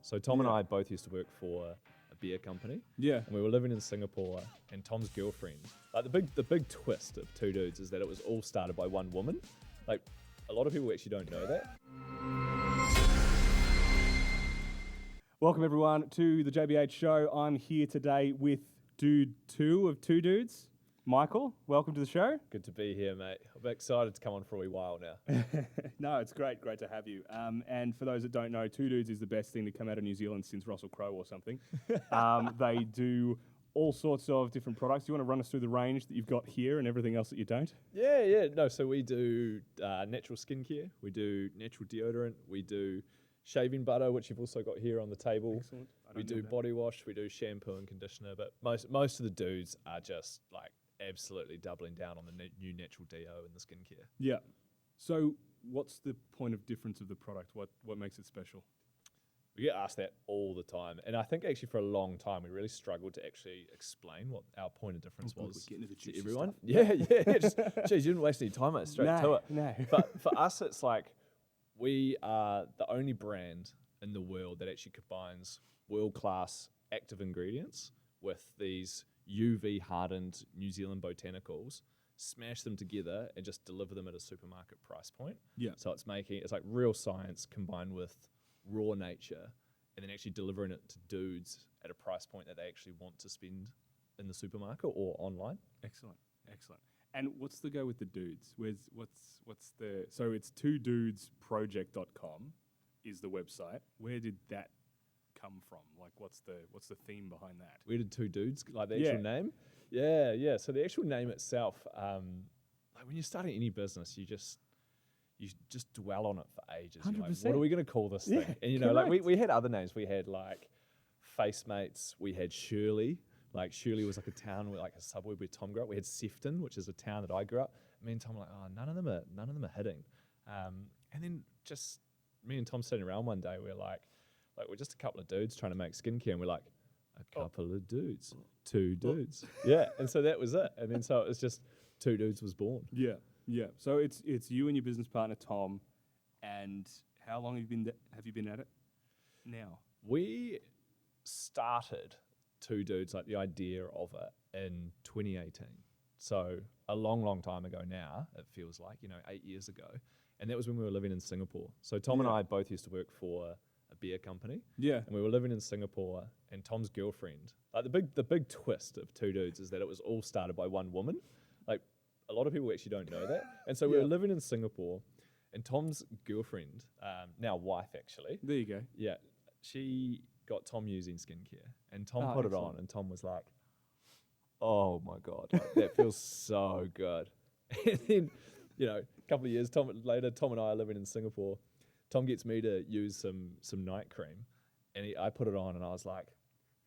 So Tom and I both used to work for a beer company. Yeah. And we were living in Singapore, and Tom's girlfriend, like the big twist of Two Dudes is that it was all started by one woman. Like, a lot of people actually don't know that. Welcome everyone to the JBH show. I'm here today with Dude 2 of Two Dudes. Michael, welcome to the show. Good to be here, mate. I'm excited to come on for a wee while now. No, it's great to have you. And for those that don't know, Two Dudes is the best thing to come out of New Zealand since Russell Crowe or something. They do all sorts of different products. Do you want to run us through the range that you've got here and everything else that you don't? Yeah. No, so we do natural skincare. We do natural deodorant. We do shaving butter, which you've also got here on the table. Excellent. We do body wash. We do shampoo and conditioner. But most of the dudes are just like absolutely doubling down on the new natural deo and the skincare. Yeah. So what's the point of difference of the product? What makes it special? We get asked that all the time. And I think actually for a long time, we really struggled to actually explain what our point of difference was to everyone. Stuff. Yeah. Just, geez, you didn't waste any time, mate. Straight to it. No. But for us, it's like we are the only brand in the world that actually combines world-class active ingredients with these UV hardened New Zealand botanicals, smash them together and just deliver them at a supermarket price point. Yeah. So it's like real science combined with raw nature, and then actually delivering it to dudes at a price point that they actually want to spend in the supermarket or online. Excellent. And what's the go with the dudes? What's the so it's twodudesproject.com is the website. Where did that come from? Like what's the theme behind that? Where did Two Dudes, like the actual name? Yeah. So the actual name itself, like when you're starting any business, you just dwell on it for ages. You're like, 100%. what are we going to call this thing? And you know, like we had other names. We had like Face Mates. We had Shirley. Like Shirley was like a town, like a suburb where Tom grew up. We had Sefton, which is a town that I grew up. Me and Tom were like, oh, none of them are hitting. And then just me and Tom sitting around one day, we're like we're just a couple of dudes trying to make skincare, and we're like, a couple of dudes, two dudes. Yeah, and so that was it. And then so it was just Two Dudes was born. Yeah. So it's you and your business partner Tom, and how long have you been at it now? We started Two Dudes, like the idea of it, in 2018. So a long time ago now, it feels like, 8 years ago. And that was when we were living in Singapore. So Tom and I both used to work for a beer company. Yeah. And we were living in Singapore, and Tom's girlfriend, like the big twist of Two Dudes is that it was all started by one woman. Like a lot of people actually don't know that. And so we were living in Singapore, and Tom's girlfriend, now wife actually. There you go. Yeah. She got Tom using skincare, and Tom put it on, and Tom was like, oh my God, like, that feels so good. And then, a couple of years later, Tom and I are living in Singapore. Tom gets me to use some night cream, and I put it on, and I was like,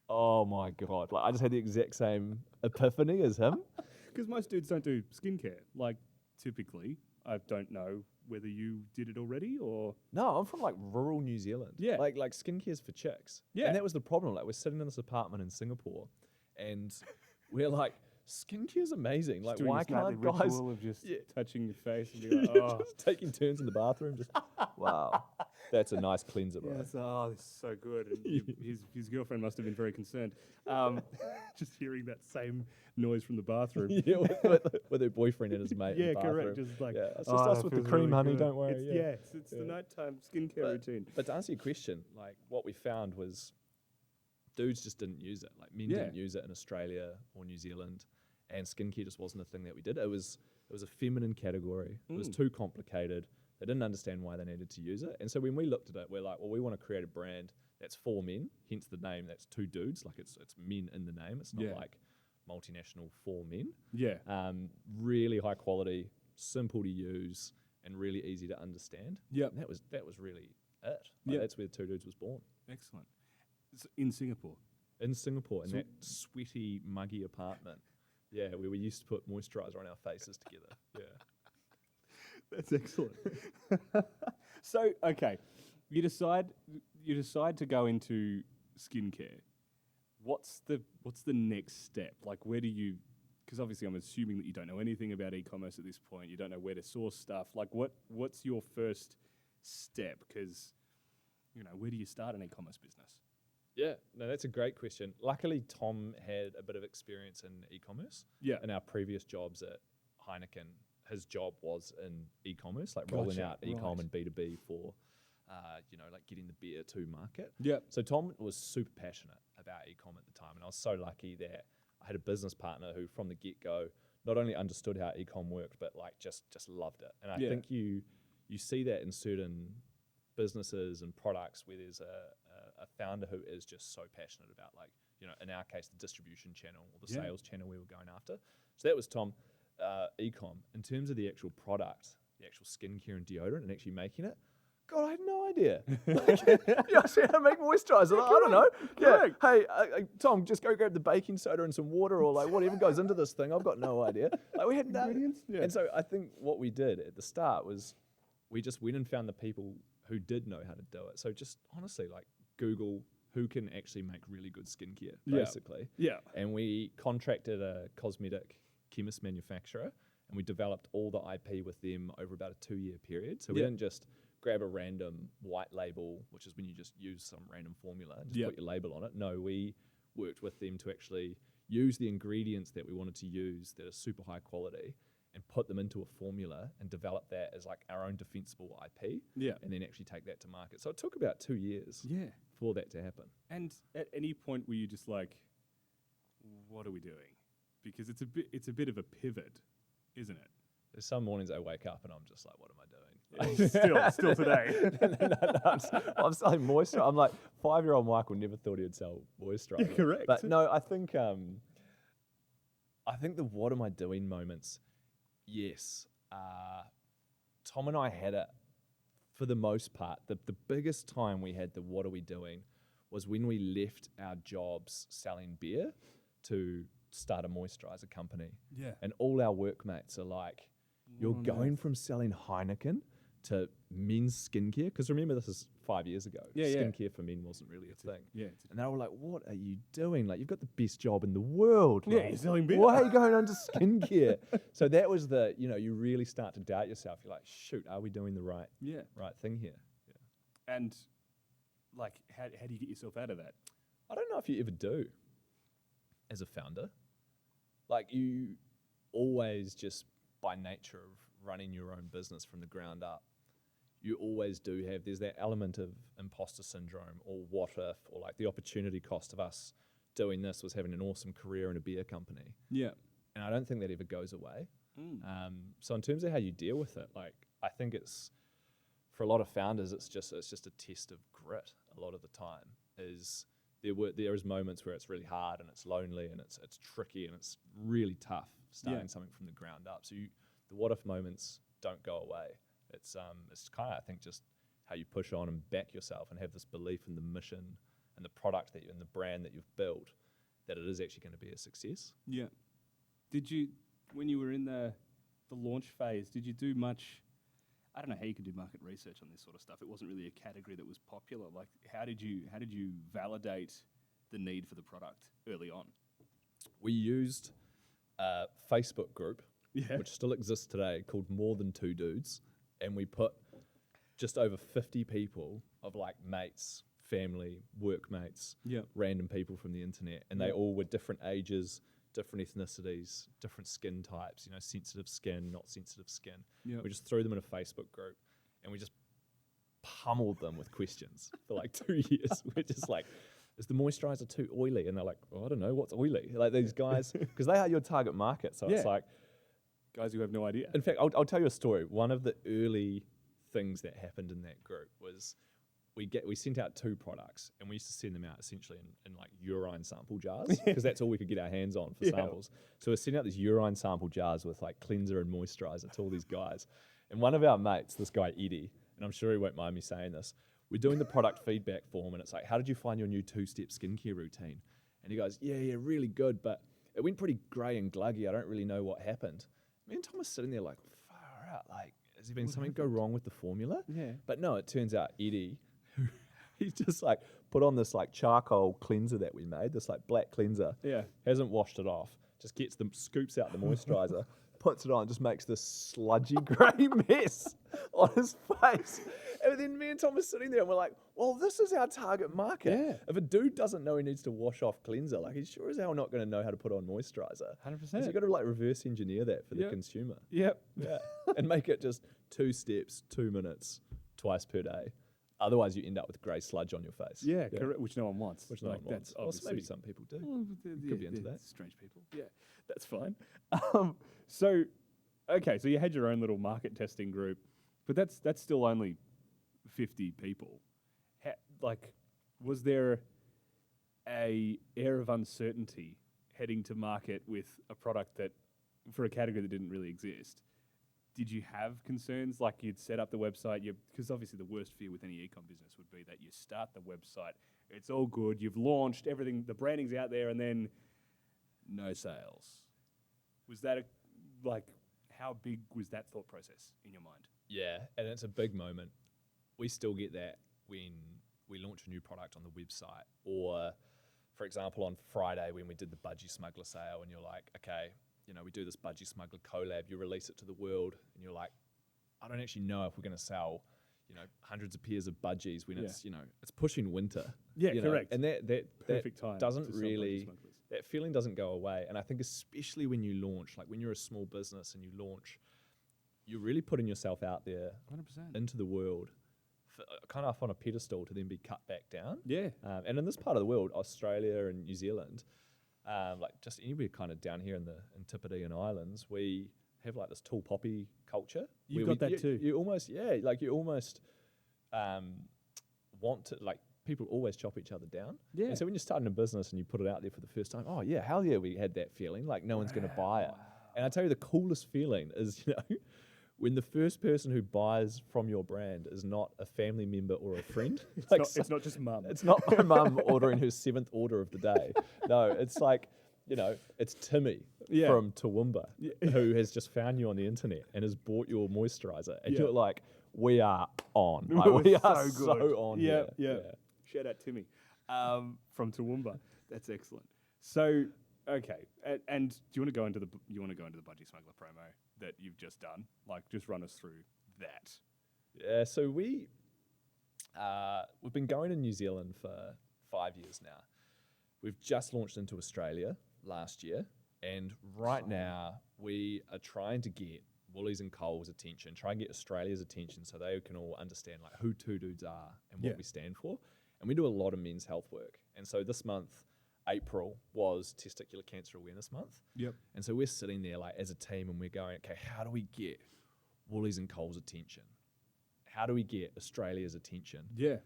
oh my God. Like I just had the exact same epiphany as him. Because most dudes don't do skincare. Like typically, I don't know whether you did it already or... No, I'm from like rural New Zealand. Yeah. Like skincare's for chicks. Yeah. And that was the problem. Like we're sitting in this apartment in Singapore, and we're like, skincare's amazing. Like why can't guys... ritual of just touching your face and be like, oh. Just taking turns in the bathroom. Just, wow. That's a nice cleanser, bro. Yes, this is so good. And his girlfriend must have been very concerned. Just hearing that same noise from the bathroom. Yeah, with her boyfriend and his mate in the bathroom. Correct. Just like, it's just us with the cream, really honey, don't worry. It's the nighttime skincare routine. But to answer your question, like what we found was dudes just didn't use it. Like men didn't use it in Australia or New Zealand, and skincare just wasn't a thing that we did. It was a feminine category. It was too complicated. They didn't understand why they needed to use it. And so when we looked at it, we're like, well, we want to create a brand that's for men, hence the name, that's Two Dudes. Like it's men in the name. It's not like multinational for men. Yeah. Really high quality, simple to use, and really easy to understand. Yeah. That was really it. Like that's where Two Dudes was born. Excellent. It's in Singapore. In that sweaty, muggy apartment. Yeah, where we used to put moisturiser on our faces together. Yeah. That's excellent. So, okay, you decide to go into skincare. What's the next step? Like, where do you? Because obviously, I'm assuming that you don't know anything about e-commerce at this point. You don't know where to source stuff. Like, what's your first step? Because where do you start an e-commerce business? Yeah, no, that's a great question. Luckily, Tom had a bit of experience in e-commerce. Yeah. In our previous jobs at Heineken, his job was in e-commerce, like rolling out e-com and B2B for, like getting the beer to market. Yeah. So Tom was super passionate about e-com at the time, and I was so lucky that I had a business partner who, from the get-go, not only understood how e-com worked, but like just loved it. And I think you see that in certain businesses and products where there's a founder who is just so passionate about, like, in our case, the distribution channel or the sales channel we were going after. So that was Tom. E-com. In terms of the actual product, the actual skincare and deodorant and actually making it, God, I had no idea. I see how to make moisturizer. Like, I don't know. Correct. Yeah. Hey, Tom, just go grab the baking soda and some water, or like whatever goes into this thing. I've got no idea. Like, we had no Ingredients? Yeah. And so I think what we did at the start was we just went and found the people who did know how to do it. So just honestly, like, Google who can actually make really good skincare, basically. Yeah. And we contracted a cosmetic chemist manufacturer, and we developed all the IP with them over about a 2-year period. So we didn't just grab a random white label, which is when you just use some random formula and just put your label on it. No, we worked with them to actually use the ingredients that we wanted to use that are super high quality and put them into a formula and develop that as like our own defensible IP. Yeah. And then actually take that to market. So it took about 2 years for that to happen. And at any point were you just like, what are we doing? Because it's a bit of a pivot, isn't it? There's some mornings I wake up and I'm just like, what am I doing? Still today. I'm selling moisturizer. I'm like, 5-year-old Michael never thought he'd sell moisturizer. Correct. But no, I think the what am I doing moments, yes. Tom and I had it for the most part. The biggest time we had the what are we doing was when we left our jobs selling beer to start a moisturizer company. Yeah. And all our workmates are like, you're going from selling Heineken to men's skincare? Because remember, this is 5 years ago. Skincare for men wasn't really a thing. And they were like, what are you doing? Like, you've got the best job in the world. Yeah, you're selling beer. Why are you going on to skincare? So that was you really start to doubt yourself. You're like, shoot, are we doing the right thing here? Yeah. And like, how do you get yourself out of that? I don't know if you ever do as a founder. Like, you always just, by nature of running your own business from the ground up, you always do have, there's that element of imposter syndrome, or what if, or like the opportunity cost of us doing this was having an awesome career in a beer company. Yeah. And I don't think that ever goes away. So in terms of how you deal with it, like, I think it's, for a lot of founders, it's just a test of grit a lot of the time. There is moments where it's really hard and it's lonely and it's tricky and it's really tough starting something from the ground up. So the what if moments don't go away. It's kind of, I think, just how you push on and back yourself and have this belief in the mission and the product and the brand that you've built, that it is actually going to be a success. Yeah. Did you, when you were in the launch phase, did you do much? I don't know how you can do market research on this sort of stuff. It wasn't really a category that was popular. Like, how did you validate the need for the product early on? We used a Facebook group, which still exists today, called More Than Two Dudes, and we put just over 50 people of like mates, family, workmates, random people from the internet, and they all were different ages, different ethnicities, different skin types, sensitive skin, not sensitive skin. We just threw them in a Facebook group and we just pummeled them with questions for like 2 years. We're just like, is the moisturizer too oily? And they're like, I don't know, what's oily? Like, these guys, because they are your target market. So it's like, guys who have no idea. In fact, I'll tell you a story. One of the early things that happened in that group was we sent out 2 products, and we used to send them out essentially in like urine sample jars, because that's all we could get our hands on for samples. So we sent out these urine sample jars with like cleanser and moisturizer to all these guys. And one of our mates, this guy Eddie, and I'm sure he won't mind me saying this, we're doing the product feedback form, and it's like, how did you find your new 2-step skincare routine? And he goes, yeah, really good, but it went pretty grey and gluggy. I don't really know what happened. Me and Tom was sitting there like, far out, like, has there been something go wrong with the formula? Yeah. But no, it turns out Eddie, he's just like put on this like charcoal cleanser that we made, this like black cleanser. Yeah. Hasn't washed it off. Just scoops out the moisturizer, puts it on, just makes this sludgy grey mess on his face. And then me and Tom were sitting there and we're like, well, this is our target market. Yeah. If a dude doesn't know he needs to wash off cleanser, like he's sure as hell not going to know how to put on moisturizer. 100%. So you got to like reverse engineer that for the consumer. Yep. Yeah. And make it just 2 steps, 2 minutes, twice per day. Otherwise, you end up with grey sludge on your face. Yeah, correct. Which no one wants. Which no one wants. That's maybe some people do. Well, Could be into that. Strange people. Yeah, that's fine. So you had your own little market testing group, but that's still only 50 people. Was there a air of uncertainty heading to market with a product that, for a category that didn't really exist? Did you have concerns, like you'd set up the website? Because obviously the worst fear with any e-com business would be that you start the website, it's all good, you've launched everything, the branding's out there, and then no sales. Was that how big was that thought process in your mind? Yeah, and it's a big moment. We still get that when we launch a new product on the website, or, for example, on Friday when we did the Budgie Smuggler sale, and you're like, okay, we do this Budgie Smuggler collab, you release it to the world, and you're like, I don't actually know if we're going to sell, hundreds of pairs of Budgies when it's pushing winter. Yeah, correct. And that perfect time doesn't really, that feeling doesn't go away. And I think especially when you launch, like when you're a small business and you launch, you're really putting yourself out there 100%. into the world, kind of up on a pedestal to then be cut back down. Yeah. And in this part of the world, Australia and New Zealand, like just anywhere kind of down here in Antipodean Islands, we have like this tall poppy culture. You've got that too. You almost want to, like, people always chop each other down. Yeah. And so when you're starting a business and you put it out there for the first time, oh yeah, hell yeah, we had that feeling, like no one's going to buy it. And I tell you, the coolest feeling is, when the first person who buys from your brand is not a family member or a friend. It's not just mum. It's not my mum ordering her 7th order of the day. No, it's like, it's Timmy from Toowoomba who has just found you on the internet and has bought your moisturizer. And you're like, we are on. Like, we are so on. Yeah. Shout out Timmy from Toowoomba. That's excellent. So, okay. And do you want to go into the Budgie Smuggler promo that you've just done? Like, just run us through that. Yeah, so we've been going in New Zealand for 5 years now. We've just launched into Australia last year, and right now we are trying to get Woolies and Coles' attention, try and get Australia's attention so they can all understand like who Two Dudes are and what we stand for. And we do a lot of men's health work. And so this month, April, was Testicular Cancer Awareness Month. Yep. And so we're sitting there like as a team and we're going, okay, how do we get Woolies and Coles' attention? How do we get Australia's attention? Yeah.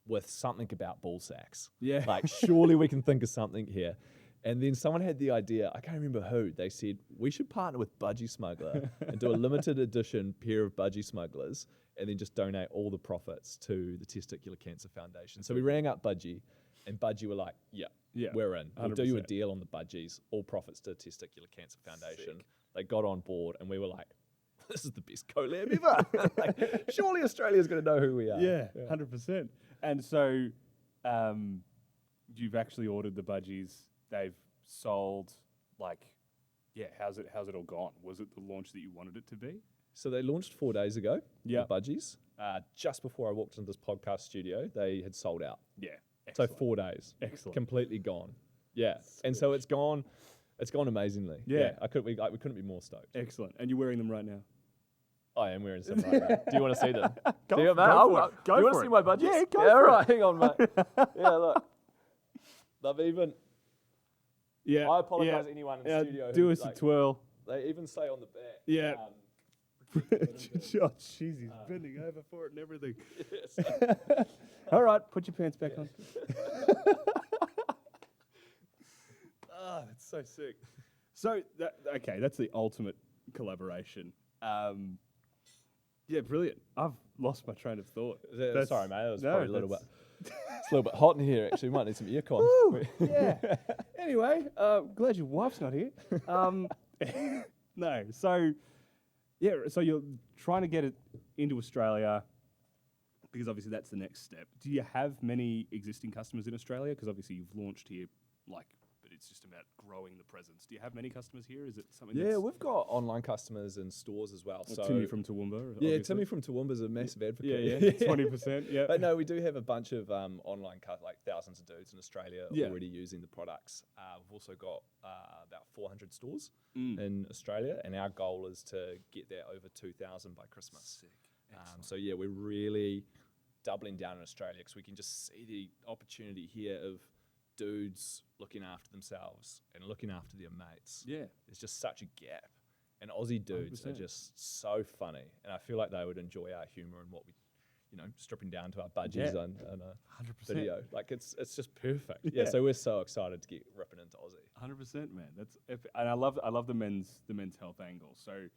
With something about ball sacks. Yeah. Like, surely we can think of something here. And then someone had the idea, I can't remember who, they said, we should partner with Budgie Smuggler and do a limited edition pair of Budgie Smugglers and then just donate all the profits to the Testicular Cancer Foundation. So we rang up Budgie, and Budgie were like, yeah, we're in. We'll 100%. do you a deal on the Budgies, all profits to Testicular Cancer Foundation. Sick. They got on board, and we were like, this is the best collab ever. Like, surely Australia's going to know who we are. Yeah, 100%. And so you've actually ordered the Budgies. They've sold, how's it all gone? Was it the launch that you wanted it to be? So they launched 4 days ago, the Budgies. Just before I walked into this podcast studio, they had sold out. Yeah. Excellent. So 4 days. Excellent. Completely gone. Yeah. And so it's gone amazingly. Yeah. We couldn't be more stoked. Excellent. And you're wearing them right now? I am wearing some right now. Do you want to see them? Go do you, for it. Do you want to see my Budgies? Yeah, go for it. Right, hang on, mate. Yeah, look. They've even... Yeah. I apologise to anyone in the studio. Do us a twirl. They even say on the back. Yeah. Oh, jeez, he's bending over for it and everything. Yes. All right, put your pants back on. That's so sick. So, that's the ultimate collaboration. Yeah, brilliant. I've lost my train of thought. Sorry, mate. That was probably a little bit... It's a little bit hot in here, actually. We might need some aircon. Yeah. Anyway, glad your wife's not here. No, so you're trying to get it into Australia because obviously that's the next step. Do you have many existing customers in Australia? Because obviously you've launched here, but it's just about growing the presence. Do you have many customers here? Is it something? Yeah, we've got online customers in stores as well. So Timmy from Toowoomba. yeah, obviously. Timmy from Toowoomba is a massive advocate. Yeah, 20%. Yeah, But no, we do have a bunch of online like thousands of dudes in Australia already using the products. We've also got about 400 stores in Australia, and our goal is to get that over 2,000 by Christmas. Sick. So yeah, we're really doubling down in Australia because we can just see the opportunity here of dudes looking after themselves and looking after their mates. Yeah. There's just such a gap. And Aussie dudes 100%. are just so funny. And I feel like they would enjoy our humour and what we, stripping down to our budgies on a 100%. video. Like it's just perfect. Yeah, so we're so excited to get ripping into Aussie. 100%, man. That's epic. And I love the men's health angle. So,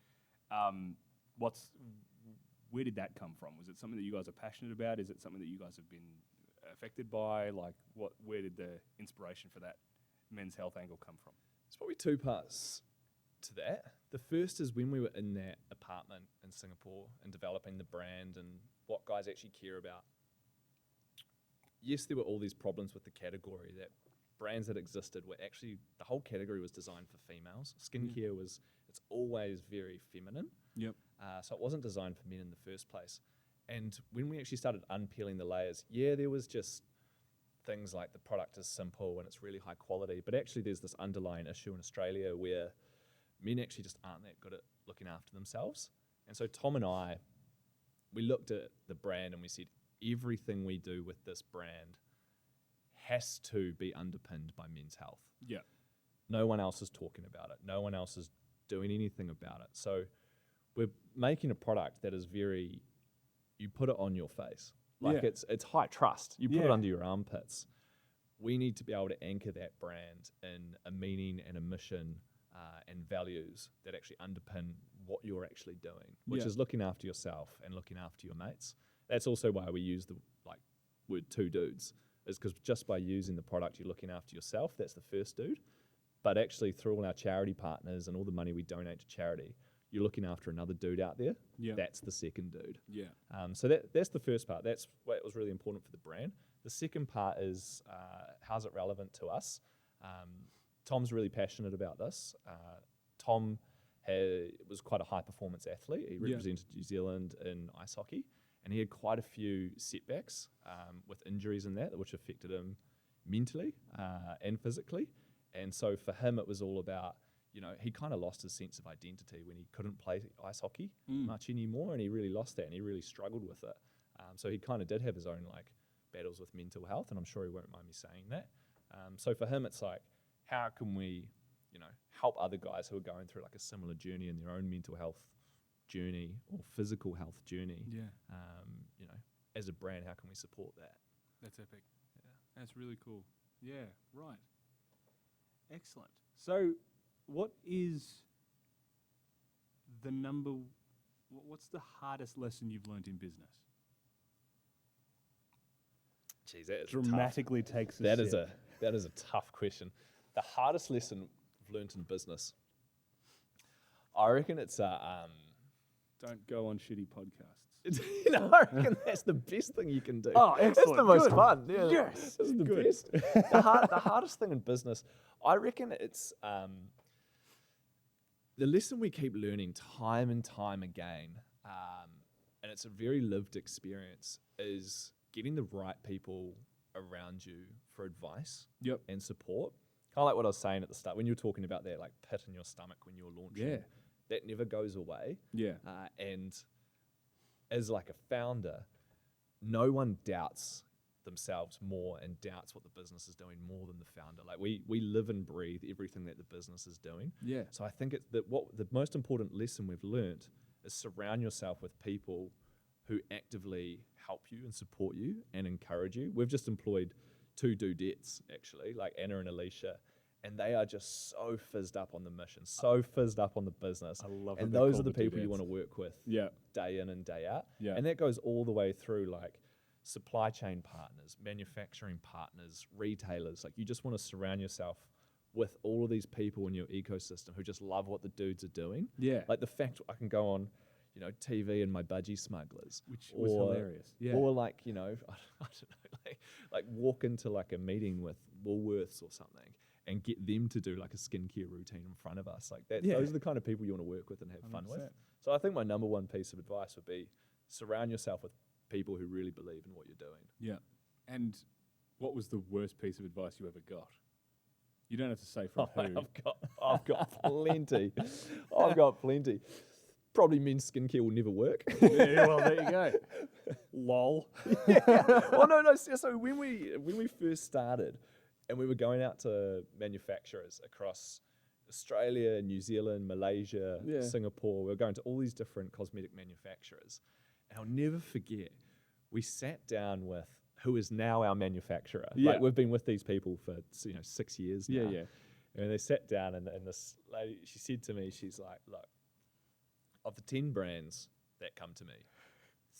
where did that come from? Was it something that you guys are passionate about? Is it something that you guys have been affected by? Like, where did the inspiration for that men's health angle come from? There's probably two parts to that. The first is when we were in that apartment in Singapore and developing the brand and what guys actually care about. Yes, there were all these problems with the category, that brands that existed were actually, the whole category was designed for females. Skincare it's always very feminine. Yep. So it wasn't designed for men in the first place. And when we actually started unpeeling the layers, there was just things like the product is simple and it's really high quality, but actually there's this underlying issue in Australia where men actually just aren't that good at looking after themselves. And so Tom and I, we looked at the brand and we said, everything we do with this brand has to be underpinned by men's health. Yeah. No one else is talking about it. No one else is doing anything about it. So we're making a product that is very, you put it on your face. Like it's high trust. You put it under your armpits. We need to be able to anchor that brand in a meaning and a mission and values that actually underpin what you're actually doing, which is looking after yourself and looking after your mates. That's also why we use the word two dudes, is because just by using the product, you're looking after yourself. That's the first dude. But actually through all our charity partners and all the money we donate to charity, you're looking after another dude out there. Yeah. That's the second dude. Yeah. So that's the first part. That's what was really important for the brand. The second part is how's it relevant to us? Tom's really passionate about this. Tom was quite a high-performance athlete. He represented New Zealand in ice hockey, and he had quite a few setbacks with injuries and that, which affected him mentally and physically. And so for him, it was all about, he kind of lost his sense of identity when he couldn't play ice hockey much anymore, and he really lost that, and he really struggled with it. So he kind of did have his own battles with mental health, and I'm sure he won't mind me saying that. So for him, it's like, how can we, help other guys who are going through a similar journey in their own mental health journey or physical health journey? Yeah. As a brand, how can we support that? That's epic. Yeah. That's really cool. Yeah. Right. Excellent. So, what's the hardest lesson you've learned in business? Jeez, that is dramatically takes that is a tough question. The hardest lesson I've learned in business, I reckon it's don't go on shitty podcasts. I reckon that's the best thing you can do. Oh, excellent. It's the most fun. Yeah, yes, it's the good. best. The hardest thing in business, I reckon it's the lesson we keep learning time and time again, and it's a very lived experience, is getting the right people around you for advice and support. Kind of like what I was saying at the start, when you were talking about that pit in your stomach when you were launching, that never goes away. Yeah. And as a founder, no one doubts themselves more and doubts what the business is doing more than the founder. We live and breathe everything that the business is doing. Yeah. So I think it's that what the most important lesson we've learnt is surround yourself with people who actively help you and support you and encourage you. We've just employed 2 dudettes, actually, Anna and Alicia, and they are just so fizzed up on the mission, so fizzed up on the business. I love it. And those are the people you want to work with day in and day out. Yeah. And that goes all the way through supply chain partners, manufacturing partners, retailers. You just want to surround yourself with all of these people in your ecosystem who just love what the dudes are doing. Yeah. The fact I can go on TV and my Budgie Smugglers, which was hilarious. Yeah. Or I don't know, walk into a meeting with Woolworths or something, and get them to do like a skincare routine in front of us. Like that, Yeah. those are the kind of people you want to work with and have fun with. 100%. So I think my number one piece of advice would be surround yourself with people who really believe in what you're doing. Yeah. And what was the worst piece of advice you ever got? You don't have to say from who. I've got plenty. I've got plenty. Probably men's skincare will never work. Yeah, well, there you go. Lol. Well, no. So when we first started, and we were going out to manufacturers across Australia, New Zealand, Malaysia, Yeah. Singapore, we were going to all these different cosmetic manufacturers, and I'll never forget. We sat down with who is now our manufacturer. Yeah. Like we've been with these people for 6 years now. Yeah. And they sat down, and this lady, she said to me, she's like, look, of the 10 brands that come to me,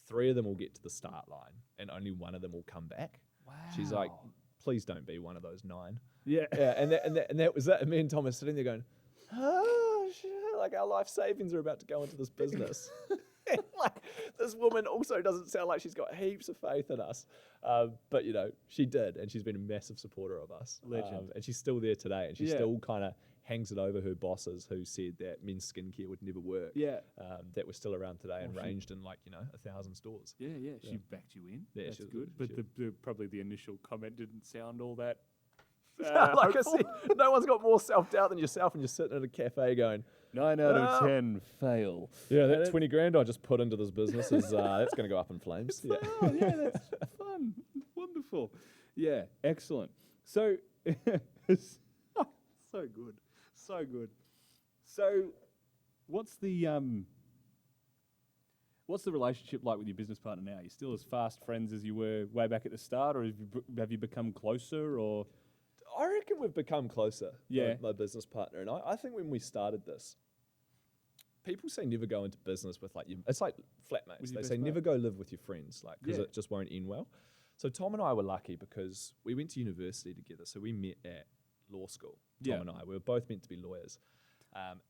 3 of them will get to the start line, and only 1 of them will come back. Wow. She's like, please don't be one of those 9. Yeah. Yeah, and that was it. And me and Tom are sitting there going, oh, shit, like our life savings are about to go into this business. And like this woman also doesn't sound like she's got heaps of faith in us, but she did, and she's been a massive supporter of us. Legend. And she's still there today, and she Yeah. still kind of hangs it over her bosses who said that men's skincare would never work. Yeah. That we're still around today and she- ranged in 1,000 stores. Yeah. She backed you in. Yeah, That's she was good. good. But probably the initial comment didn't sound all that. Like I hopeful. said, no one's got more self-doubt than yourself when you're sitting at a cafe going, 9 out Ah. of 10 fail. yeah, that 20 grand I just put into this business is that's going to go up in flames. Yeah. Oh, yeah, that's fun. Wonderful. Yeah, excellent. So, so good. So good. So, what's the relationship like with your business partner now? You're still as fast friends as you were way back at the start, or have you become closer, or? I reckon we've become closer, Yeah. my business partner. And I think when we started this, people say never go into business with it's like flatmates. With They your say best never go live with your friends, because Yeah. it just won't end well. So Tom and I were lucky because we went to university together. So we met at law school, Tom Yeah. and I. We were both meant to be lawyers.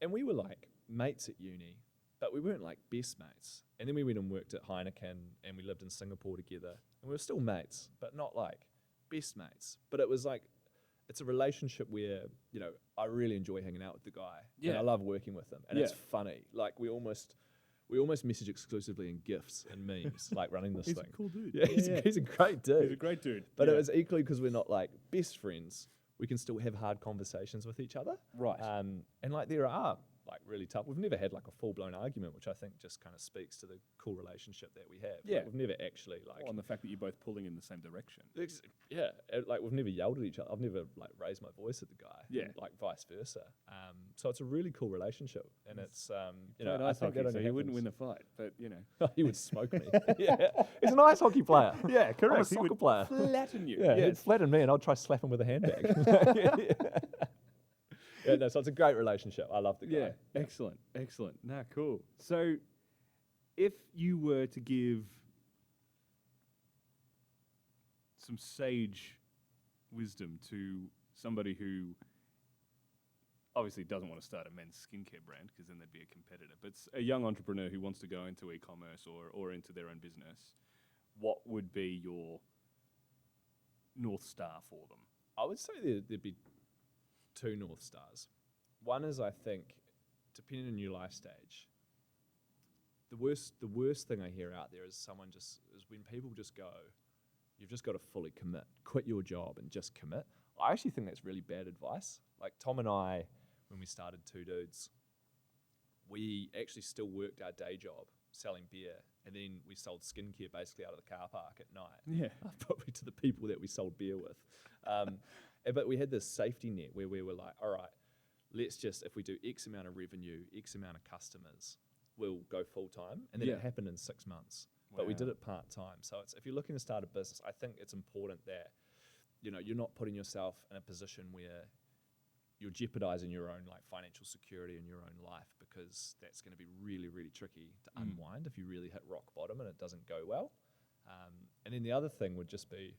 And we were like mates at uni, but we weren't like best mates. And then we went and worked at Heineken, and we lived in Singapore together. And we were still mates, but not like best mates. But it was like, it's a relationship where, I really enjoy hanging out with the guy. And Yeah. I love working with him. And Yeah. it's funny. Like we almost message exclusively in GIFs and memes, like running this He's thing. a cool dude. Yeah, he's a great dude. He's a great dude. But Yeah. it was equally because we're not like best friends. We can still have hard conversations with each other. Right. And like there are like really tough. We've never had like a full blown argument, which I think just kind of speaks to the cool relationship that we have. Yeah. Like, we've never actually like. On the fact that you're both pulling in the same direction. Yeah, like we've never yelled at each other. I've never like raised my voice at the guy. Yeah. and, like vice versa. So it's a really cool relationship, and it's Played I ice think hockey, that so only he wouldn't win happens- the fight, but he would smoke me. Yeah, he's an ice hockey player. Yeah, I'm a correct. He soccer would player. flatten you. Yeah, he'd Yes. flatten me, and I'd try slap him with a handbag. Yeah, no, so it's a great relationship. I love the guy. Yeah, excellent. Nah, cool. So, if you were to give some sage wisdom to somebody who obviously doesn't want to start a men's skincare brand, because then they'd be a competitor, but a young entrepreneur who wants to go into e-commerce or into their own business, what would be your North Star for them? I would say there'd be 2 North Stars. One is, I think, depending on your life stage, the worst thing I hear out there is when people just go, you've just got to fully commit, quit your job and just commit. I actually think that's really bad advice. Like Tom and I, when we started Two Dudes, we actually still worked our day job selling beer, and then we sold skincare basically out of the car park at night. Yeah. Probably to the people that we sold beer with. But we had this safety net where we were like, all right, let's just, if we do X amount of revenue, X amount of customers, we'll go full time. And then Yeah. it happened in 6 months. But we Wow. did it part time. So if you're looking to start a business, I think it's important that you're not putting yourself in a position where you're jeopardizing your own like financial security in your own life, because that's going to be really, really tricky to unwind if you really hit rock bottom and it doesn't go well. And then the other thing would just be,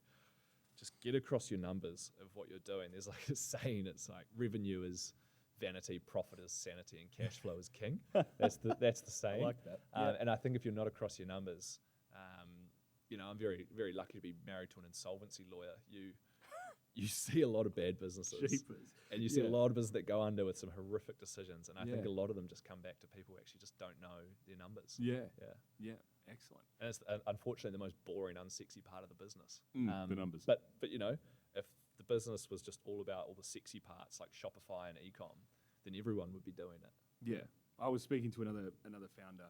just get across your numbers of what you're doing. There's like a saying, it's like revenue is vanity, profit is sanity, and cash flow is king. That's the saying. I like that. And I think if you're not across your numbers, I'm very, very lucky to be married to an insolvency lawyer. you see a lot of bad businesses. Jeepers. And you see Yeah. a lot of businesses that go under with some horrific decisions. And I think Yeah. a lot of them just come back to people who actually just don't know their numbers. Yeah. Yeah. Yeah. Excellent. And it's unfortunately the most boring, unsexy part of the business. The numbers. But you know, if the business was just all about all the sexy parts like Shopify and ecom, then everyone would be doing it. Yeah. I was speaking to another founder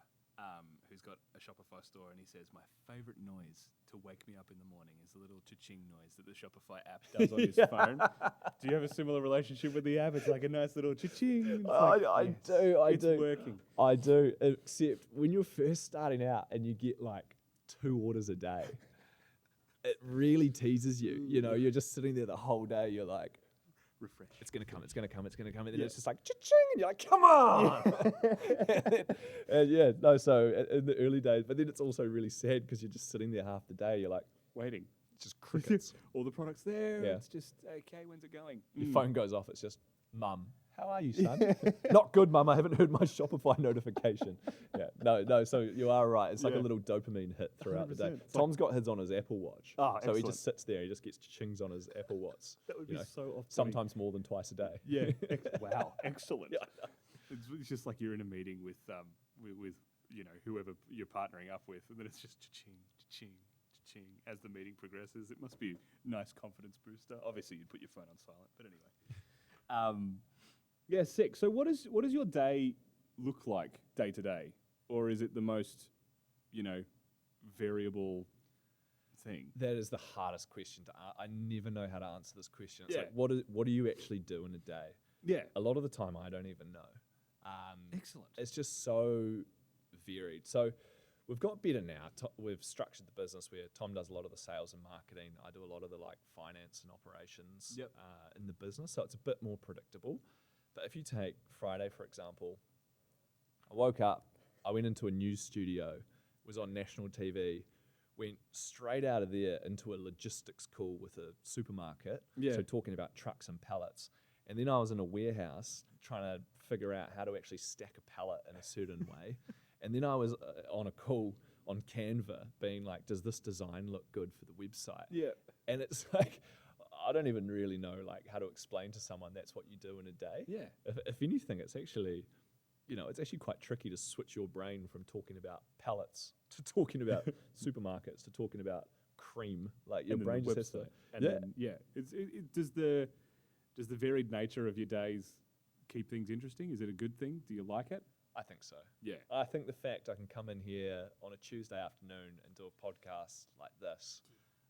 who's got a Shopify store, and he says, my favorite noise to wake me up in the morning is the little cha-ching noise that the Shopify app does on his phone. Do you have a similar relationship with the app? It's like a nice little cha-ching. It's like, I yes, do. it's working. I do. Except when you're first starting out and you get like 2 orders a day, it really teases you. You know, you're just sitting there the whole day. You're like, Refresh. it's going to come, it's going to come, it's going to come. And then Yeah. it's just like, cha-ching, and you're like, come on. and yeah, no, so in the early days, but then it's also really sad because you're just sitting there half the day. You're like, Waiting. it's just crickets. All the products there. Yeah. It's just, okay, when's it going? Your phone goes off. It's just, Mum, how are you, son? Not good, Mum. I haven't heard my Shopify notification. Yeah, no. So you are right. It's like a Yeah. little dopamine hit throughout the day. 100%. It's like- Tom's got his on his Apple Watch. Ah, so he excellent. just sits there. He just gets chings on his Apple Watch. That would you be know, so off. sometimes more than twice a day. Yeah. Wow. Excellent. Yeah, I know. It's just like you're in a meeting with you know, whoever you're partnering up with, and then it's just cha-ching, cha-ching, cha-ching as the meeting progresses. It must be a nice confidence booster. Obviously, you'd put your phone on silent, but anyway. Yeah, sick. So what does your day look like day to day, or is it the most, you know, variable thing? That is the hardest question to answer. I never know how to answer this question. It's Yeah. like, what do you actually do in a day? Yeah. A lot of the time, I don't even know. Excellent. It's just so varied. So we've got better now. We've structured the business where Tom does a lot of the sales and marketing. I do a lot of the like finance and operations Yep. in the business. So it's a bit more predictable. But if you take Friday, for example, I woke up, I went into a news studio, was on national TV, went straight out of there into a logistics call with a supermarket. Yeah. So talking about trucks and pallets. And then I was in a warehouse trying to figure out how to actually stack a pallet in a certain way. And then I was on a call on Canva being like, does this design look good for the website? Yeah. And it's like, I don't even really know like how to explain to someone that's what you do in a day. Yeah. If anything, it's actually, you know, it's actually quite tricky to switch your brain from talking about pallets to talking about supermarkets to talking about cream. Like your And then brain the just has to, website. And then, does the varied nature of your days keep things interesting? Is it a good thing? Do you like it? I think so. Yeah. I think the fact I can come in here on a Tuesday afternoon and do a podcast like this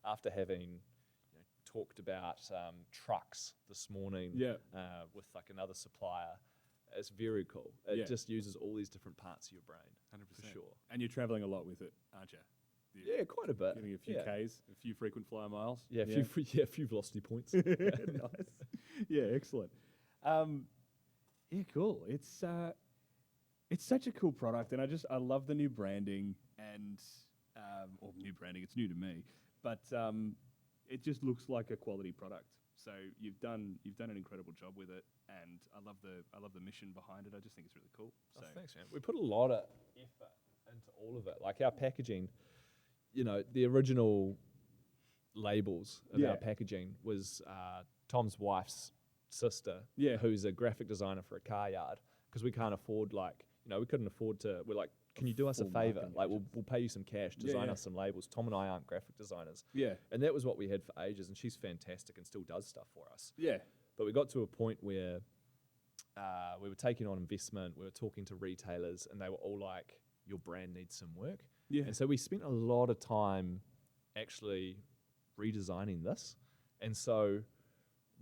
after having, you know, talked about trucks this morning with like another supplier, it's very cool. It just uses all these different parts of your brain, 100%. for sure. And you're traveling a lot with it, aren't you? Yeah, quite a bit. Getting a few yeah. Ks, a few frequent flyer miles. Yeah, a few velocity points. Nice. Yeah, excellent. Yeah, cool. It's such a cool product, and I love the new branding and or new branding. It's new to me, but it just looks like a quality product. So you've done an incredible job with it, and I love the mission behind it. I just think it's really cool. So Thanks, man. We put a lot of effort into all of it. Like our packaging, you know, the original labels of our packaging was Tom's wife's sister, who's a graphic designer for a car yard, because we can't afford, like, you know, we couldn't afford to, we're like, can you do us a Full favor? marketing Like, we'll pay you some cash, design yeah. us some labels. Tom and I aren't graphic designers. yeah, And that was what we had for ages, and she's fantastic and still does stuff for us. yeah, But we got to a point where we were taking on investment, we were talking to retailers, and they were all like, your brand needs some work. yeah. And so we spent a lot of time actually redesigning this. And so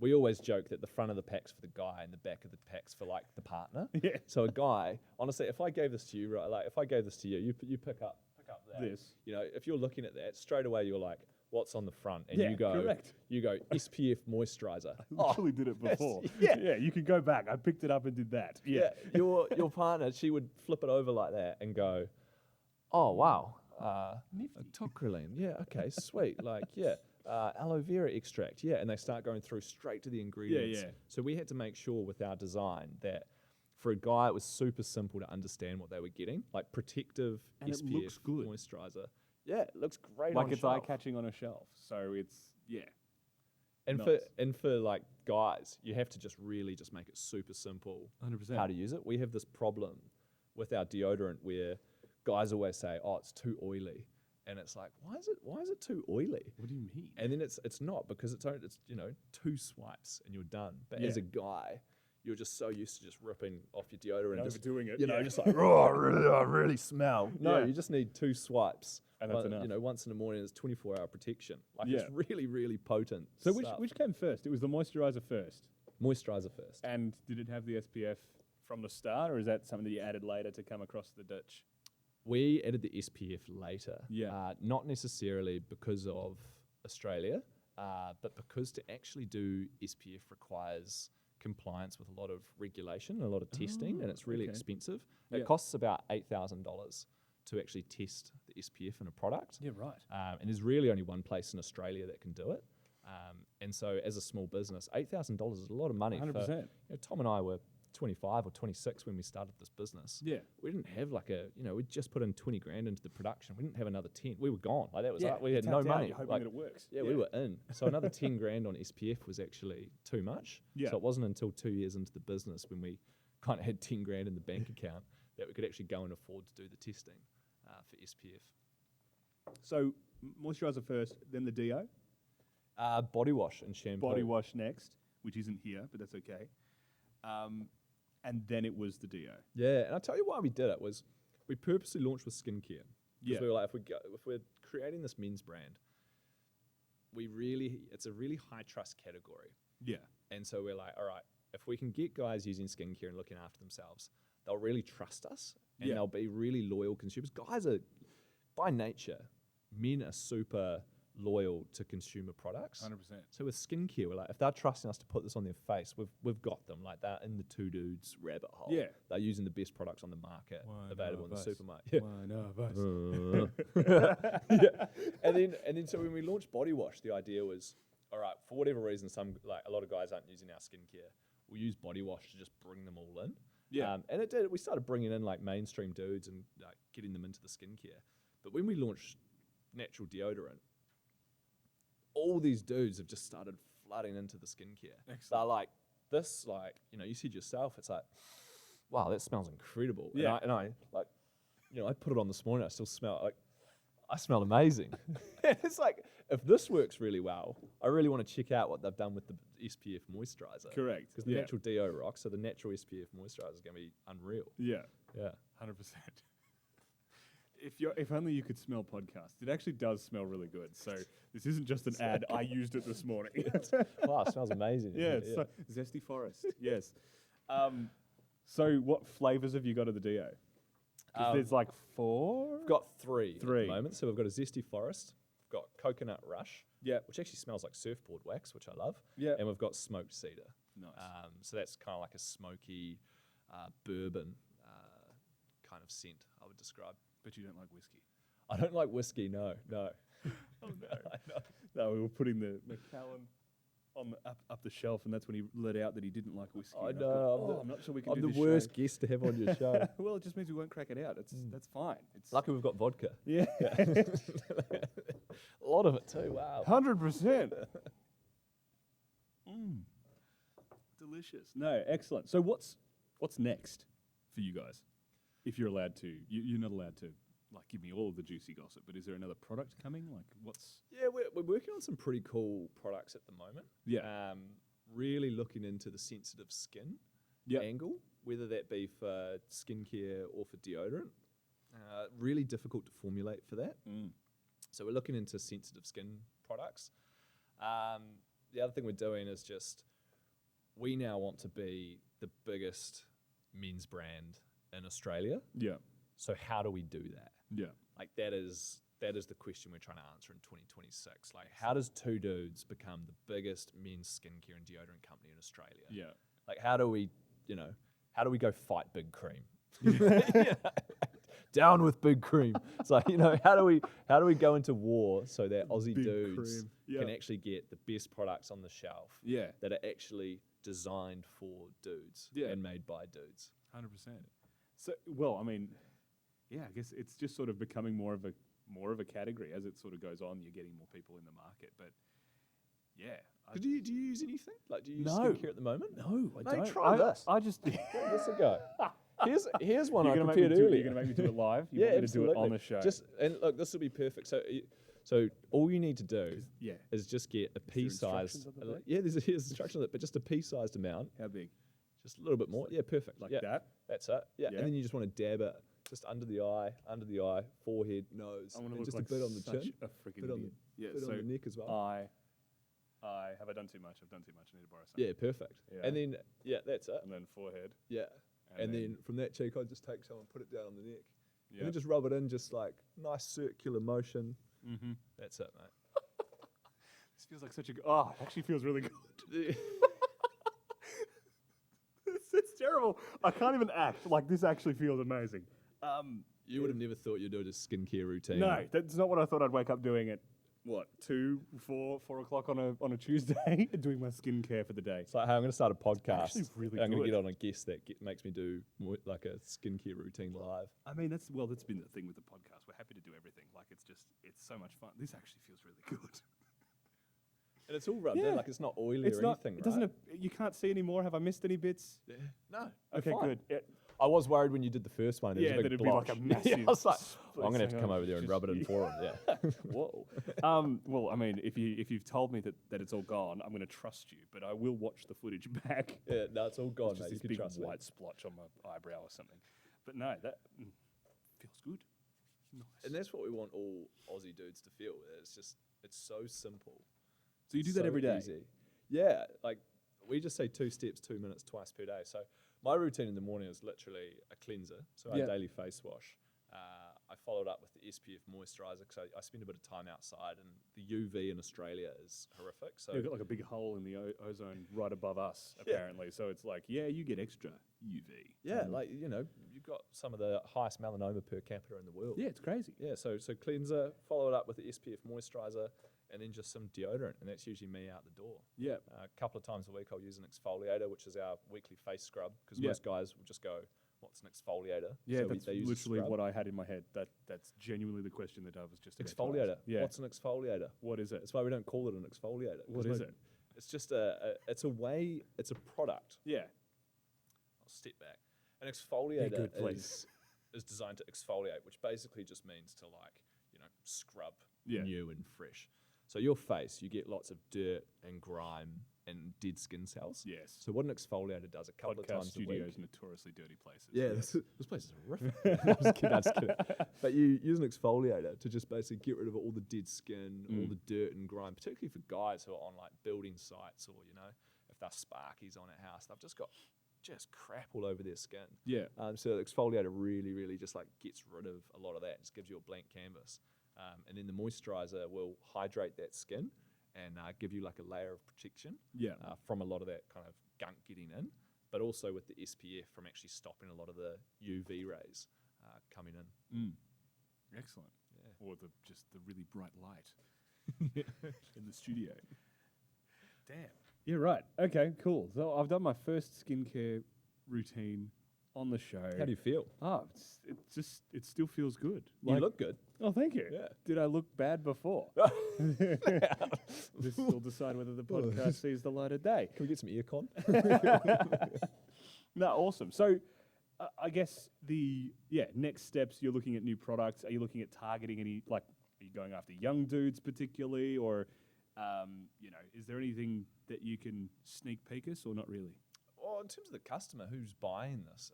we always joke that the front of the pack's for the guy and the back of the pack's for like the partner. Yeah. So a guy, honestly, if I gave this to you, right, like if I gave this to you, you pick up that. This. You know, if you're looking at that, straight away you're like, what's on the front? And Yeah, you go correct. SPF moisturizer. I literally did it before. yeah. yeah. You can go back. I picked it up and did that. Yeah, Your partner, she would flip it over like that and go, oh wow, tocrylene, yeah, okay, sweet, like aloe vera extract, yeah, and they start going through straight to the ingredients. yeah. So we had to make sure with our design that for a guy it was super simple to understand what they were getting, like protective And it SPF looks good. moisturizer. Yeah, it looks great. like on it's shelf. eye catching on a shelf. So it's And for like guys, you have to just really just make it super simple 100%. how to use it. We have this problem with our deodorant where guys always say, "Oh, it's too oily," and it's like, why is it too oily? What do you mean? And then it's not, because it's 2 swipes and you're done. But as a guy, you're just so used to just ripping off your deodorant, and just doing it. just like, oh, I really smell. No, Yeah. you just need 2 swipes. And that's enough. Once in the morning, it's 24-hour protection. Like it's really, really potent. So stuff. which came first? It was the moisturizer first. Moisturizer first. And did it have the SPF from the start, or is that something that you added later to come across the ditch? We added the SPF later. Yeah. Not necessarily because of Australia, but because to actually do SPF requires compliance with a lot of regulation and a lot of testing, and it's really expensive. It costs about $8,000 to actually test the SPF in a product. Yeah, right. And there's really only one place in Australia that can do it. And so as a small business, $8,000 is a lot of money. 100%. Tom and I were 25 or 26 when we started this business. Yeah. We didn't have like we just put in 20 grand into the production. We didn't have another 10. We were gone. Like that was we had no money. You're hoping like, that it works. yeah, we were in. So another 10 grand on SPF was actually too much. Yeah. So it wasn't until 2 years into the business when we kind of had 10 grand in the bank account that we could actually go and afford to do the testing for SPF. So moisturizer first, then the deo. Body wash and shampoo. Body wash next, which isn't here, but that's okay. And then it was the deo. Yeah, and I'll tell you why we did it was we purposely launched with skincare. Because we were like, if we're creating this men's brand, it's a really high trust category. Yeah. And so we're like, all right, if we can get guys using skincare and looking after themselves, they'll really trust us and they'll be really loyal consumers. Guys are, by nature, men are super loyal to consumer products. 100%. So with skincare, we're like, if they're trusting us to put this on their face, we've got them. Like they're in the two dudes rabbit hole. Yeah. They're using the best products on the market available in the supermarket. Yeah. Yeah. And then so when we launched body wash, the idea was, all right, for whatever reason, a lot of guys aren't using our skincare. We'll use body wash to just bring them all in. Yeah. And it did. We started bringing in like mainstream dudes and like getting them into the skincare. But when we launched natural deodorant, all these dudes have just started flooding into the skincare. Excellent. They're like, this, like, you said yourself, it's like, wow, that smells incredible. Yeah. And I like, I put it on this morning, I still smell like, I smell amazing. It's like, if this works really well, I really want to check out what they've done with the SPF moisturizer. Correct. Because the natural deo rocks, so the natural SPF moisturizer is going to be unreal. Yeah. Yeah. 100%. If only you could smell podcasts. It actually does smell really good. So this isn't just an ad. I used it this morning. Wow, it smells amazing. Yeah, it's so zesty forest. Yes. So what flavors have you got of the deo? There's like 4? We've got 3 at the 3. moment. So we've got a zesty forest, we've got coconut rush, which actually smells like surfboard wax, which I love. Yeah. And we've got smoked cedar. Nice. So that's kind of like a smoky bourbon kind of scent, I would describe. But you don't like whiskey. I don't like whiskey, no. Oh no. No, we were putting the Macallan on up the shelf, and that's when he let out that he didn't like whiskey. I and know. I'm not sure we can I'm do the this worst show. guest to have on your show. Well, it just means we won't crack it out. That's fine. It's Lucky we've got vodka. Yeah. A lot of it too, wow. 100%. Delicious. No, excellent. So what's next for you guys? If you're allowed to, you're not allowed to like give me all of the juicy gossip, but is there another product coming? Like what's? Yeah, we're working on some pretty cool products at the moment. Yeah. Really looking into the sensitive skin angle, whether that be for skincare or for deodorant. Really difficult to formulate for that. So we're looking into sensitive skin products. The other thing we're doing is just, we now want to be the biggest men's brand in Australia. Yeah. So how do we do that? Yeah. Like that is the question we're trying to answer in 2026. Like how does two dudes become the biggest men's skincare and deodorant company in Australia? Yeah. Like how do we go fight Big Cream? Down with Big Cream. It's like, how do we go into war so that Aussie Big dudes Cream. can actually get the best products on the shelf that are actually designed for dudes and made by dudes. 100%. So, well, I mean, I guess it's just sort of becoming more of a category as it sort of goes on. You're getting more people in the market, but Do you use anything? Like, do you use No. skincare at the moment? No, I Mate, don't. try this. I just. Give this a go. Here's one I You're prepared gonna earlier. make me do it live. You Yeah, want me absolutely. to do it on the show. And look, this will be perfect. So all you need to do Yeah. is just get a pea-sized. instructions on the back? Yeah, there's instructions on it, but just a pea-sized amount, How big? just a little bit more. Yeah, perfect. Like yeah, that? That's it. Yeah. Yeah. And then you just want to dab it just under the eye, forehead, nose, I want to and look just like a bit on the such chin, a freaking bit on idiot. Yeah. bit So on the neck as well. have I done too much? I've done too much. I need to borrow something. Yeah, perfect. Yeah. And then that's it. And then forehead. Yeah. And then from that cheek, I just take some and put it down on the neck. Yeah. And then just rub it in, just like nice circular motion. Mm-hmm. That's it, mate. This feels like such a. Oh, it actually feels really good. It's terrible. I can't even act. Like, this actually feels amazing. You would have never thought you'd do a skincare routine. No, that's not what I thought I'd wake up doing at, 4 o'clock on a Tuesday, doing my skincare for the day. It's like, hey, I'm going to start a podcast. actually really I'm going to good. get on a guest that makes me do more, like a skincare routine live. I mean, that's been the thing with the podcast. We're happy to do everything. Like, it's so much fun. This actually feels really good. And it's all rubbed in, like it's not oily It's or not. anything, It doesn't. right? You can't see anymore. Have I missed any bits? Yeah. No. Okay, fine. good. Yeah. I was worried when you did the first one. There Yeah, was a that'd big be like blotch. a massive. Yeah, I was like, split I'm going to have to thing come on. over there and Just- rub it in for him. Yeah. Whoa. Well, I mean, if you've told me that it's all gone, I'm going to trust you. But I will watch the footage back. Yeah, no, it's all gone, It's just mate. You this can big trust me. white splotch on my eyebrow or something. But no, that feels good. Nice. And that's what we want all Aussie dudes to feel. It's so simple. So you do that so every day? Easy. Yeah, like we just say 2 steps, 2 minutes, twice per day. So my routine in the morning is literally a cleanser, so Yeah. our daily face wash. I followed up with the SPF moisturizer because I spend a bit of time outside, and the UV in Australia is horrific. So They've got like a big hole in the ozone right above us, Yeah. apparently. So it's like, yeah, you get extra UV. yeah, like you've got some of the highest melanoma per capita in the world. Yeah, it's crazy. Yeah, so cleanser, follow it up with the SPF moisturizer, and then just some deodorant, and that's usually me out the door. Yeah. A couple of times a week, I'll use an exfoliator, which is our weekly face scrub, because Yeah. most guys will just go, "What's an exfoliator?" Yeah, So that's they use a literally scrub. what I had in my head. That's genuinely the question that I was just about to Exfoliator. ask. Yeah. What's an exfoliator? What is it? That's why we don't call it an exfoliator. What 'cause is it? It's just it's a product. Yeah. I'll step back. An exfoliator good, please. is designed to exfoliate, which basically just means to scrub Yeah. new and fresh. So your face, you get lots of dirt and grime and dead skin cells. Yes. So what an exfoliator does a couple of Podcast times a studios, week. notoriously dirty places. Yeah, Yes. this place is horrific. I'm just kidding, I'm just kidding. But you use an exfoliator to just basically get rid of all the dead skin, all the dirt and grime, particularly for guys who are on like building sites or, if they're sparkies on a house, they've just got crap all over their skin. Yeah. So the exfoliator really, really just like gets rid of a lot of that, just gives you a blank canvas. And then the moisturizer will hydrate that skin and give you like a layer of protection Yeah. from a lot of that kind of gunk getting in, but also with the SPF from actually stopping a lot of the UV rays coming in. Excellent. Yeah. Or the really bright light in the studio. Damn. Yeah, right. Okay, cool. So I've done my first skincare routine on the show. How do you feel? It still feels good. You look good. Oh, thank you. Yeah. Did I look bad before? This will decide whether the podcast sees the light of day. Can we get some earcon? No, awesome. So I guess next steps, you're looking at new products. Are you looking at targeting are you going after young dudes particularly, or, is there anything that you can sneak peek us or not really? Well, in terms of the customer who's buying this,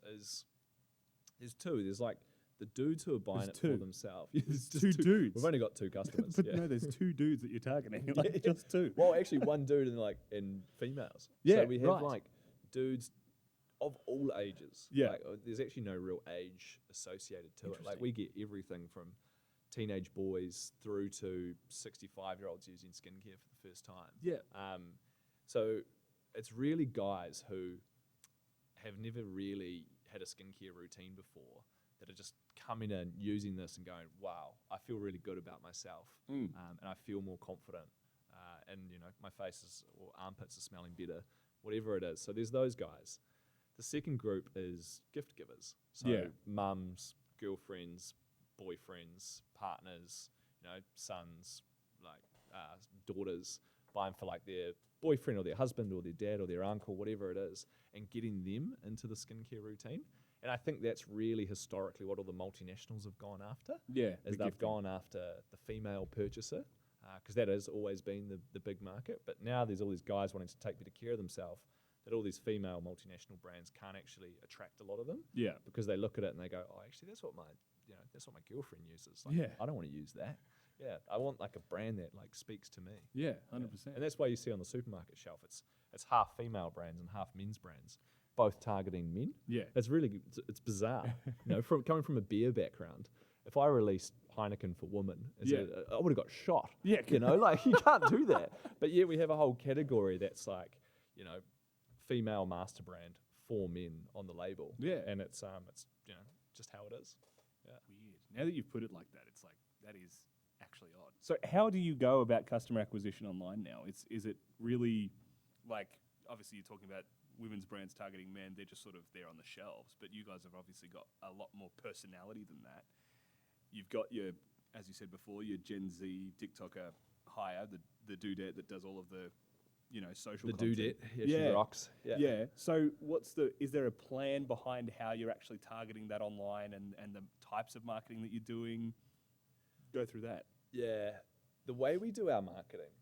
there's two. There's like the dudes who are buying There's it two. for themselves. There's Just two dudes. We've only got 2 customers. But yeah. no, there's 2 dudes that you're targeting. Like just 2. Well, actually, one dude and females. Yeah, so we have right. like dudes of all ages. Yeah. Like, there's actually no real age associated to it. Like Interesting. we get everything from teenage boys through to 65-year-olds using skincare for the first time. Yeah. So it's really guys who have never really had a skincare routine before that are just coming in, using this and going, wow, I feel really good about myself and I feel more confident and, my face or armpits are smelling better, whatever it is. So there's those guys. The second group is gift givers. So Yeah. mums, girlfriends, boyfriends, partners, sons, daughters, buy them for like their boyfriend or their husband or their dad or their uncle, whatever it is, and getting them into the skincare routine. And I think that's really historically what all the multinationals have gone after. Yeah. Is they've gone after the female purchaser, because that has always been the big market. But now there's all these guys wanting to take better care of themselves, that all these female multinational brands can't actually attract a lot of them. Yeah. Because they look at it and they go, oh, actually, that's what my girlfriend uses. Like, Yeah. I don't want to use that. Yeah, I want like a brand that like speaks to me. Yeah, 100%. And that's why you see on the supermarket shelf, it's half female brands and half men's brands, both targeting men. Yeah. It's really it's bizarre. Coming from a beer background, if I released Heineken for women, I would have got shot. Yeah, like you can't do that. But yeah, we have a whole category that's like, female master brand for men on the label. Yeah. And it's just how it is. Yeah. Weird. Now that you've put it like that, it's like that is actually odd. So how do you go about customer acquisition online now? Is it really like, obviously you're talking about women's brands targeting men, they're just sort of there on the shelves, but you guys have obviously got a lot more personality than that. You've got your, as you said before, your Gen Z TikToker hire, the dudette that does all of the, social The content. dudette, she rocks. Yeah. So is there a plan behind how you're actually targeting that online and the types of marketing that you're doing? Go through that. Yeah. The way we do our marketing,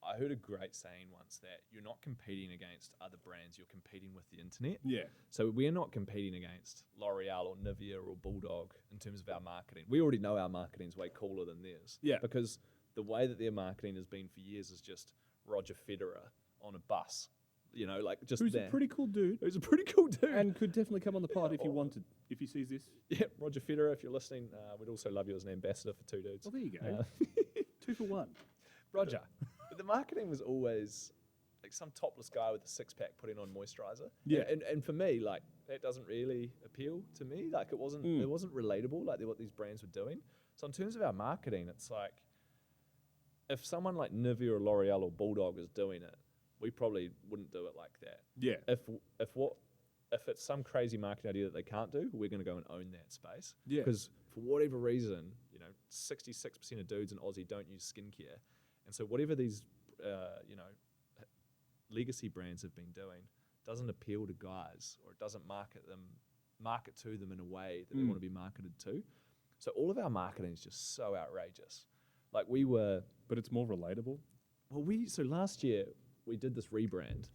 I heard a great saying once that you're not competing against other brands, you're competing with the internet. Yeah. So we're not competing against L'Oreal or Nivea or Bulldog in terms of our marketing. We already know our marketing's way cooler than theirs. Yeah. Because the way that their marketing has been for years is just Roger Federer on a bus. Who's a pretty cool dude. Who's a pretty cool dude. And could definitely come on the pod if you wanted, if he sees this. Yeah, Roger Federer, if you're listening, we'd also love you as an ambassador for Two Dudes. Well, there you go. 2 for 1. Roger. But the marketing was always like some topless guy with a six-pack putting on moisturizer. Yeah. And for me, like, that doesn't really appeal to me. Like, it wasn't relatable, like what these brands were doing. So in terms of our marketing, it's like, if someone like Nivea or L'Oreal or Bulldog is doing it, we probably wouldn't do it like that. Yeah. If it's some crazy marketing idea that they can't do, we're going to go and own that space. Yeah. Because for whatever reason, 66% of dudes in Aussie don't use skincare. And so whatever these, legacy brands have been doing doesn't appeal to guys, or it doesn't market to them in a way that they want to be marketed to. So all of our marketing is just so outrageous. Like But it's more relatable. Well, so last year we did this rebrand,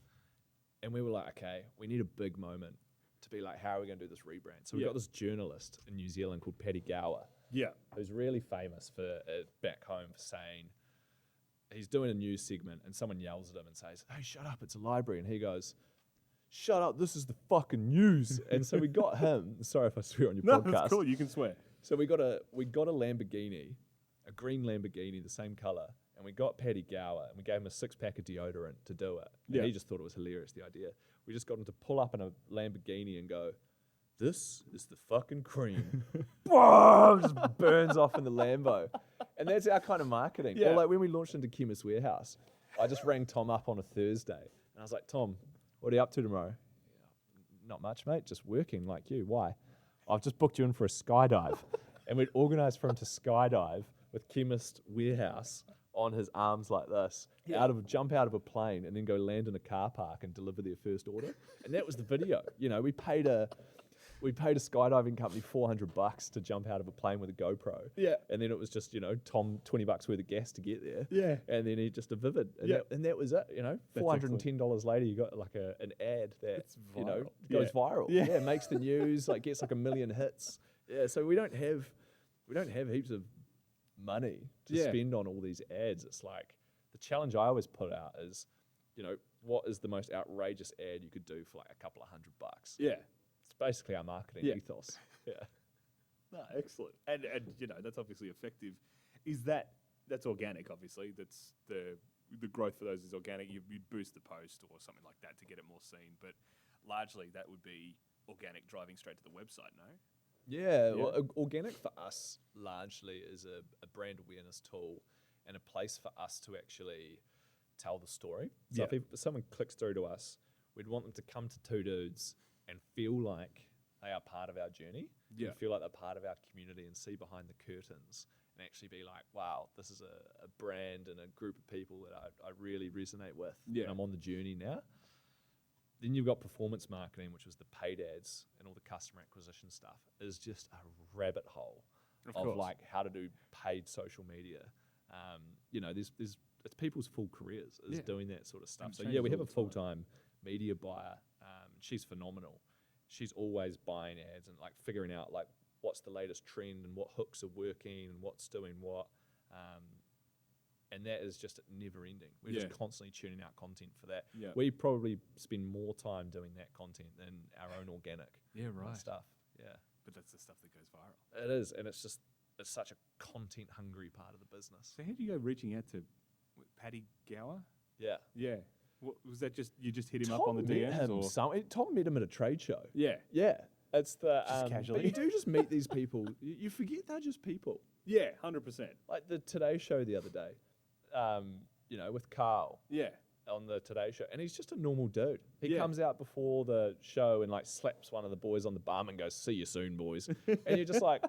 and we were like, okay, we need a big moment to be like, how are we going to do this rebrand? So we got this journalist in New Zealand called Paddy Gower, who's really famous for back home for saying, he's doing a news segment and someone yells at him and says, hey, shut up, it's a library. And he goes, shut up, this is the fucking news. And so we got him. Sorry if I swear on your podcast. No, that's cool, you can swear. So we got a Lamborghini, a green Lamborghini, the same color, and we got Paddy Gower, and we gave him a 6-pack of deodorant to do it. And he just thought it was hilarious, the idea. We just got him to pull up in a Lamborghini and go, this is the fucking cream. Boom! Just burns off in the Lambo. And that's our kind of marketing. Yeah. Or like when we launched into Chemist Warehouse, I just rang Tom up on a Thursday, and I was like, Tom, what are you up to tomorrow? Not much, mate, just working like you. Why? I've just booked you in for a skydive. And we'd organised for him to skydive with Chemist Warehouse on his arms like this, jump out of a plane and then go land in a car park and deliver their first order. And that was the video. We paid a skydiving company $400 to jump out of a plane with a GoPro. Yeah. And then it was just, Tom, $20 worth of gas to get there. Yeah. And then he just a Vivid. And that was it, $410 later, you got like an ad that, goes viral. Yeah. Makes the news, like gets like 1 million hits. Yeah. So we don't have heaps of money to spend on all these ads. It's like the challenge I always put out is, what is the most outrageous ad you could do for like a couple of $100? Yeah. It's basically our marketing ethos. Yeah. No, excellent. And that's obviously effective. That's organic, obviously. That's the growth for those is organic. You'd boost the post or something like that to get it more seen. But largely that would be organic driving straight to the website, no? Yeah. Well, organic for us largely is a brand awareness tool and a place for us to actually tell the story. So if someone clicks through to us, we'd want them to come to Two Dudes and feel like they are part of our journey, and feel like they're part of our community and see behind the curtains and actually be like, wow, this is a brand and a group of people that I really resonate with. Yeah. And I'm on the journey now. Then you've got performance marketing, which was the paid ads and all the customer acquisition stuff, is just a rabbit hole of like how to do paid social media. You know, there's it's people's full careers is doing that sort of stuff. So yeah, we have a full-time media buyer. She's phenomenal. She's always buying ads and like figuring out like what's the latest trend and what hooks are working and what's doing what. And that is just never ending. We're just constantly tuning out content for that. Yeah. We probably spend more time doing that content than our own organic stuff. Yeah. But that's the stuff that goes viral. It is. And it's such a content hungry part of the business. So how do you go reaching out to Paddy Gower? Yeah. Yeah. What, was that just, you just hit him up on the DMs? Tom met him at a trade show. Yeah. Yeah. It's the just casually. But you do just meet these people. You forget they're just people. Yeah, 100%. Like the Today Show the other day. You know, with Carl. Yeah. On the Today Show. And he's just a normal dude. He comes out before the show and like slaps one of the boys on the bum and goes, "See you soon, boys." And you're just like,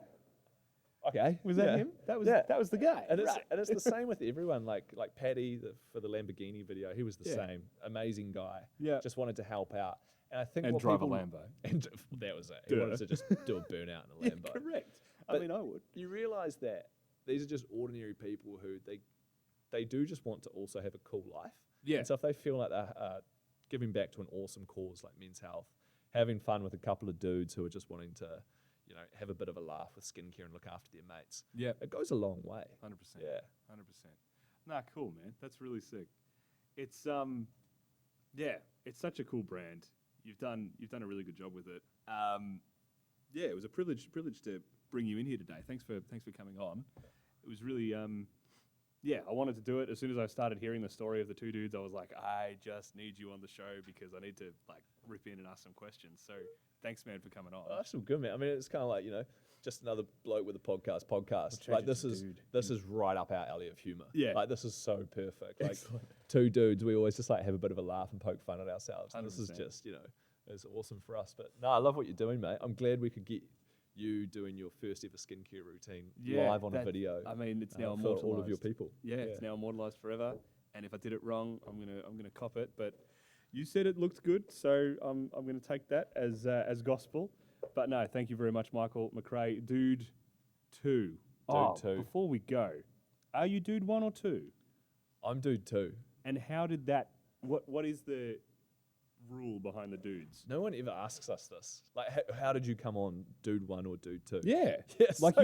okay. Was that him? That was the guy. And it's the same with everyone. Like Paddy for the Lamborghini video, he was the same. Amazing guy. Yeah. Just wanted to help out. And I think and drive a Lambo. And that was it. He wanted to just do a burnout in a Lambo. Correct. But I mean, I would. You realise that these are just ordinary people who they do just want to also have a cool life. Yeah. And so if they feel like they're giving back to an awesome cause like men's health, having fun with a couple of dudes who are just wanting to, you know, have a bit of a laugh with skincare and look after their mates. Yeah. It goes a long way. 100%. Yeah. 100%. Nah, cool, man. That's really sick. It's it's such a cool brand. You've done a really good job with it. It was a privilege to bring you in here today. Thanks for coming on. It was really I wanted to do it. As soon as I started hearing the story of the two dudes, I was like, I just need you on the show because I need to like rip in and ask some questions. So thanks, man, for coming on. Oh, that's all good, man. I mean, it's kind of like, you know, just another bloke with a podcast. Like this is right up our alley of humor. Yeah. Like this is so perfect. Like two dudes, we always just like have a bit of a laugh and poke fun at ourselves. And this is just, you know, it's awesome for us. But no, I love what you're doing, mate. I'm glad we could get you doing your first ever skincare routine live on a video. I mean, it's now immortalized. For all of your people. Yeah, it's now immortalized forever. And if I did it wrong, I'm gonna cop it. But you said it looked good, so I'm gonna take that as gospel. But no, thank you very much, Michael McRae, Dude 2. Dude 2. Before we go, are you Dude 1 or 2? I'm Dude 2. And how did that? What is the rule behind the dudes? No one ever asks us this. Like, how did you come on Dude 1 or Dude 2? Yeah. Like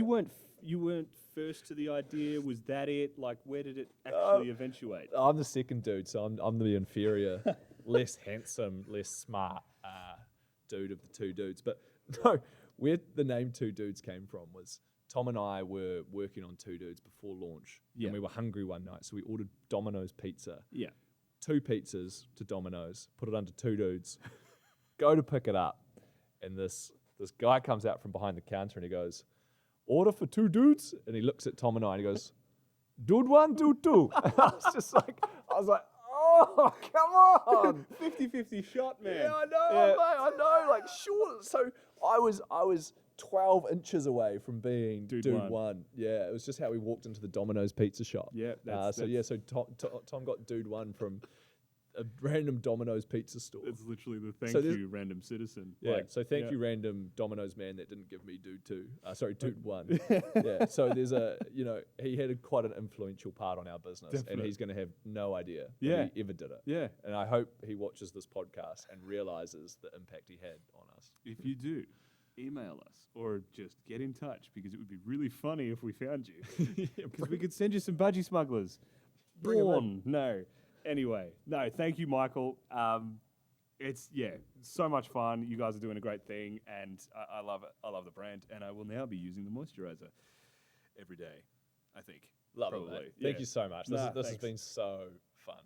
you weren't first to the idea. Was that it? Like, where did it actually eventuate? I'm the second dude, so I'm the inferior, less handsome, less smart dude of the two dudes. But no, where the name Two Dudes came from was Tom and I were working on Two Dudes before launch. And we were hungry one night, so we ordered Domino's pizza. Yeah. 2 pizzas to Domino's, put it under Two Dudes, go to pick it up. And this guy comes out from behind the counter and he goes, "Order for 2 dudes?" And he looks at Tom and I and he goes, "Dude 1, dude 2." And I was like, oh, come on. 50-50 shot, man. Yeah, I know, mate, I know. Like, sure. So I was 12 inches away from being Dude 1. Yeah, it was just how we walked into the Domino's pizza shop. Yeah. So Tom got Dude 1 from a random Domino's pizza store. It's literally the thank you, random citizen. Yeah, so thank you, random Domino's man that didn't give me Dude 2. Dude 1. Yeah, so there's he had quite an influential part on our business. Definitely. And he's going to have no idea that he ever did it. Yeah. And I hope he watches this podcast and realizes the impact he had on us. If you do, email us or just get in touch because it would be really funny if we found you. Because we could send you some Budgie Smugglers. Bring them in. No. Anyway, no, thank you, Michael. It's so much fun. You guys are doing a great thing, and I love it. I love the brand, and I will now be using the moisturizer every day, I think. Love it, mate. Thank you so much. This has been so fun.